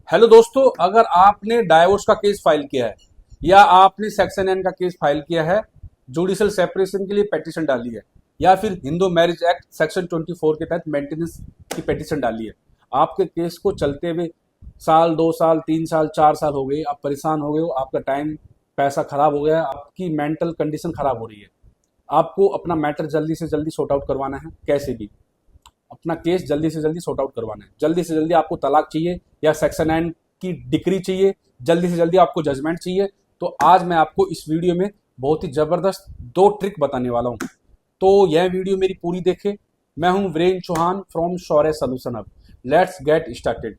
Hello दोस्तों, अगर आपने डाइवोर्स का केस फाइल किया है या आपने सेक्शन एन का केस फाइल किया है, जुडिशियल सेपरेशन के लिए पेटिशन डाली है या फिर हिंदू मैरिज एक्ट सेक्शन 24 के तहत मेंटेनेंस की पेटिशन डाली है, आपके केस को चलते हुए साल 2 साल 3 साल 4 साल हो गए, आप परेशान हो गए हो, आपका टाइम पैसा खराब हो गया है, आपकी मेंटल कंडीशन खराब हो रही है। आपको अपना मैटर जल्दी से जल्दी सॉर्ट आउट करवाना है, कैसे भी अपना केस जल्दी से जल्दी सॉर्ट आउट करवाना है। जल्दी से जल्दी आपको तलाक चाहिए या सेक्शन 9 की डिक्री चाहिए, जल्दी से जल्दी आपको जजमेंट चाहिए। तो आज मैं आपको इस वीडियो में बहुत ही जबरदस्त 2 ट्रिक बताने वाला हूं, तो यह वीडियो मेरी पूरी देखे। मैं हूं वीरेंद्र चौहान फ्रॉम शौर्य सॉल्यूशन। अब लेट्स गेट स्टार्टेड।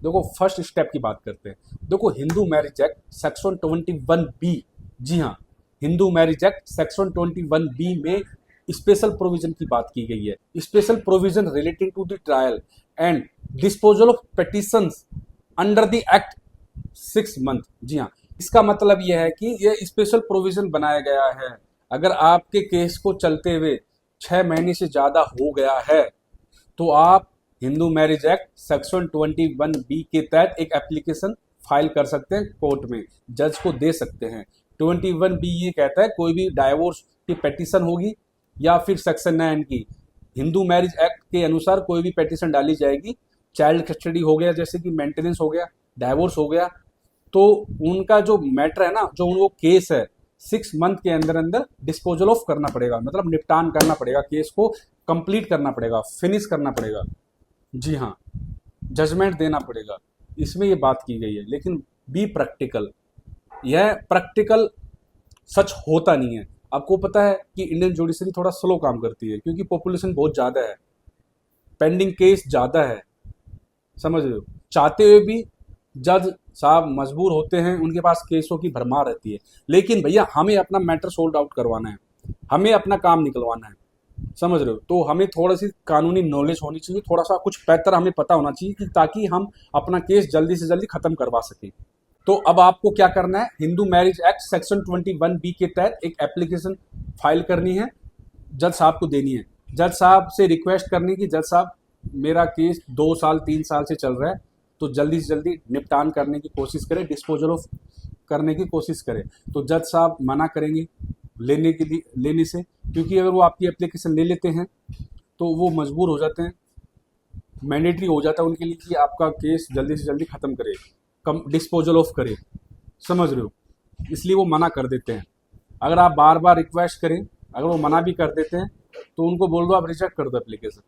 देखो, फर्स्ट स्टेप की बात करते हैं। देखो, Hindu marriage act section 21B, जी हाँ, Hindu marriage act section 21B में स्पेशल प्रोविजन की बात की गई है। Special provision relating to the trial and disposal of petitions under the act 6 month. जी हाँ, इसका मतलब यह है कि यह स्पेशल प्रोविजन बनाया गया है। अगर आपके केस को चलते हुए 6 महीने से ज्यादा हो गया है तो आप Hindu marriage act section 21B के तहत एक एप्लीकेशन फाइल कर सकते हैं, कोर्ट में जज को दे सकते हैं। 21B ये कहता है कोई भी डाइवोर्स की पेटिशन होगी या फिर सेक्शन 9 की हिंदू मैरिज एक्ट के अनुसार कोई भी पेटिशन डाली जाएगी, चाइल्ड कस्टडी हो गया, जैसे कि मेंटेनेंस हो गया, डाइवोर्स हो गया, तो उनका जो मैटर है ना, जो उनको केस है, 6 मंथ के अंदर अंदर डिस्पोजल ऑफ करना पड़ेगा, मतलब निपटान करना पड़ेगा, केस को कंप्लीट करना पड़ेगा, फिनिश करना पड़ेगा। जी हाँ, जजमेंट देना पड़ेगा, इसमें ये बात की गई है। लेकिन बी प्रैक्टिकल, यह प्रैक्टिकल सच होता नहीं है। आपको पता है कि इंडियन जुडिशरी थोड़ा स्लो काम करती है क्योंकि पॉपुलेशन बहुत ज़्यादा है, पेंडिंग केस ज़्यादा है, समझ रहे हो। चाहते हुए भी जज साहब मजबूर होते हैं, उनके पास केसों की भरमार रहती है। लेकिन भैया, हमें अपना मैटर सोल्व आउट करवाना है, हमें अपना काम निकलवाना है, समझ रहे हो। तो हमें थोड़ी सी कानूनी नॉलेज होनी चाहिए, थोड़ा सा कुछ पैतर हमें पता होना चाहिए कि ताकि हम अपना केस जल्दी से जल्दी खत्म करवा सकें। तो अब आपको क्या करना है, Hindu marriage act section 21B के तहत एक एप्लीकेशन फाइल करनी है, जज साहब को देनी है। जज साहब से रिक्वेस्ट करनी कि जज साहब, मेरा केस 2 साल 3 साल से चल रहा है, तो जल्दी से जल्दी निपटान करने की कोशिश करें, डिस्पोजल ऑफ करने की कोशिश करें। तो जज साहब मना करेंगे लेने से, क्योंकि अगर वो आपकी एप्लीकेशन ले लेते हैं तो वो मजबूर हो जाते हैं, मैंडेटरी हो जाता है उनके लिए कि आपका केस जल्दी से जल्दी ख़त्म करे, कम डिस्पोजल ऑफ करे, समझ रहे हो। इसलिए वो मना कर देते हैं। अगर आप बार बार रिक्वेस्ट करें, अगर वो मना भी कर देते हैं तो उनको बोल दो आप रिजेक्ट कर दो एप्लीकेशन,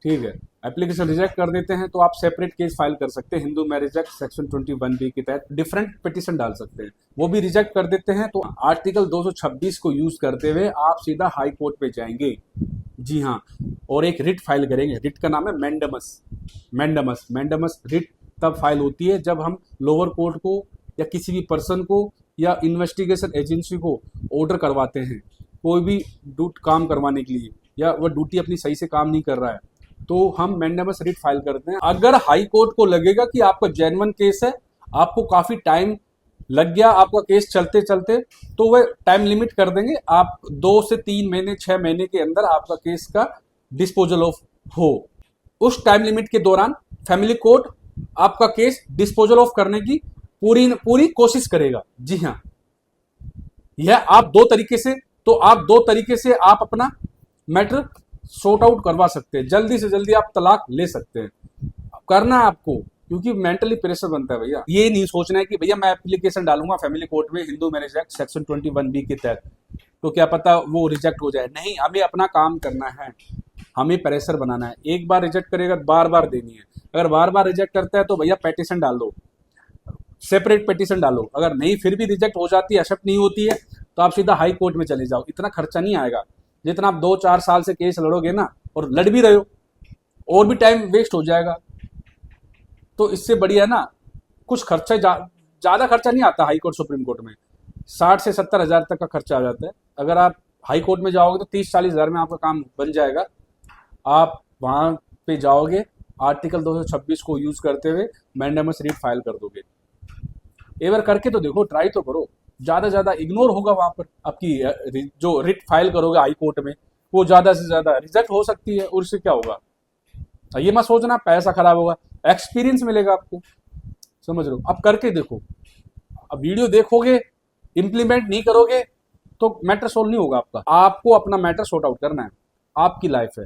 ठीक है। एप्लीकेशन रिजेक्ट कर देते हैं तो आप सेपरेट केस फाइल कर सकते हैं, Hindu marriage act section 21B के तहत डिफरेंट पिटिशन डाल सकते हैं। वो भी रिजेक्ट कर देते हैं तो आर्टिकल 226 को यूज करते हुए आप सीधा हाई कोर्ट पे जाएंगे, जी हाँ, और एक रिट फाइल करेंगे। रिट का नाम है मैंडमस। मैंडमस रिट तब फाइल होती है जब हम लोअर कोर्ट को या किसी भी पर्सन को या इन्वेस्टिगेशन एजेंसी को ऑर्डर करवाते हैं कोई भी काम करवाने के लिए, या वह ड्यूटी अपनी सही से काम नहीं कर रहा है, तो हम मैंडेमस रिट फाइल करते हैं। अगर हाई कोर्ट को लगेगा कि आपका जेन्युइन केस है, आपको काफी टाइम लग गया आपका केस चलते चलते, तो वह टाइम लिमिट कर देंगे, आप 2 से 3 महीने 6 महीने के अंदर आपका केस का डिस्पोजल ऑफ हो। उस टाइम लिमिट के दौरान फैमिली कोर्ट आपका केस डिस्पोजल ऑफ करने की पूरी कोशिश करेगा। जी हाँ, यह आप दो तरीके से आप अपना मैटर सॉर्ट आउट करवा सकते हैं, जल्दी से जल्दी आप तलाक ले सकते हैं। करना है आपको, क्योंकि मेंटली प्रेशर बनता है भैया। ये नहीं सोचना है कि भैया मैं एप्लीकेशन डालूंगा फैमिली कोर्ट में Hindu marriage act section 21B के तहत तो क्या पता वो रिजेक्ट हो जाए। नहीं, हमें अपना काम करना है, हमें प्रेशर बनाना है। एक बार रिजेक्ट करेगा, बार बार देनी है। अगर बार बार रिजेक्ट करता है तो भैया पेटिशन डाल दो, सेपरेट पेटिशन डालो। अगर नहीं, फिर भी रिजेक्ट हो जाती है, एक्सेप्ट नहीं होती है, तो आप सीधा हाई कोर्ट में चले जाओ। इतना खर्चा नहीं आएगा जितना आप 2-4 साल से केस लड़ोगे ना, और लड़ भी रहे हो, और भी टाइम वेस्ट हो जाएगा। तो इससे बढ़िया ना, कुछ खर्चा ज्यादा खर्चा नहीं आता हाई कोर्ट सुप्रीम कोर्ट में, 60 से 70 हज़ार तक का खर्चा आ जाता है। अगर आप हाई कोर्ट में जाओगे तो 30-40 हज़ार में आपका काम बन जाएगा। आप वहां पे जाओगे, आर्टिकल 226 को यूज करते हुए मैंडेमस रिट फाइल कर दोगे। एक बार करके तो देखो, ट्राई तो करो। ज्यादा इग्नोर होगा वहां पर, आपकी जो रिट फाइल करोगे हाई कोर्ट में वो ज्यादा से ज्यादा रिजेक्ट हो सकती है, और उससे क्या होगा। ये मत सोचना पैसा खराब होगा। एक्सपीरियंस मिलेगा आपको, समझ रहे हो। अब करके देखो, अब वीडियो देखोगे, इंप्लीमेंट नहीं करोगे तो मैटर सोल्व नहीं होगा आपका। आपको अपना मैटर सॉर्ट आउट करना है, आपकी लाइफ है।